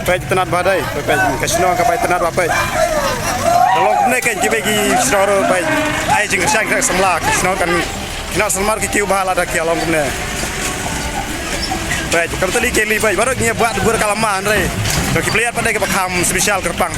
Pej tenat badai, pej kasino ka pej tenat apa. Kalau kene kan bagi snoro pej ai jing sang ka samla kasino kan kena samar ki kiu bahala ada ki along kene. Pej kan tali keli pej baru nya buat gur kalaman re. Kalau ki player pada ke bakam spesial kerpang.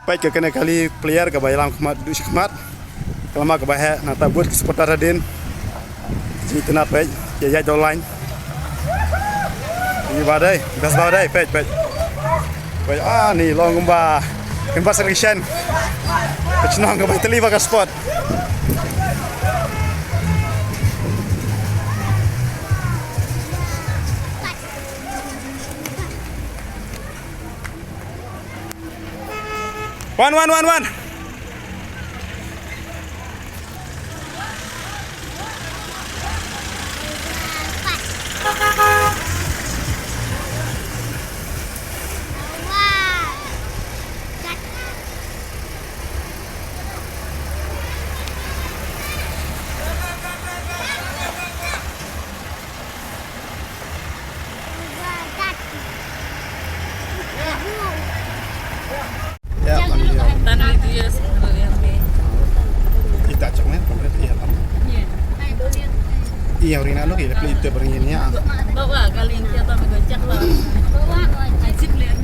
Baik ke kena kali player ke bayalam kemat dus kemat kelama ke bahaya nata buat supporter Radin ji tenat baik ya online ini badai gas badai baik ni long gemba selection pecenang ke baik teli baga spot One. Tanah itu ya sebenarnya. Kita cakap komplit iya lah. Iya orina lo kita itu beringin ya. Bawa kali ini kita menggocek lah. Bawa. Ajib lihat.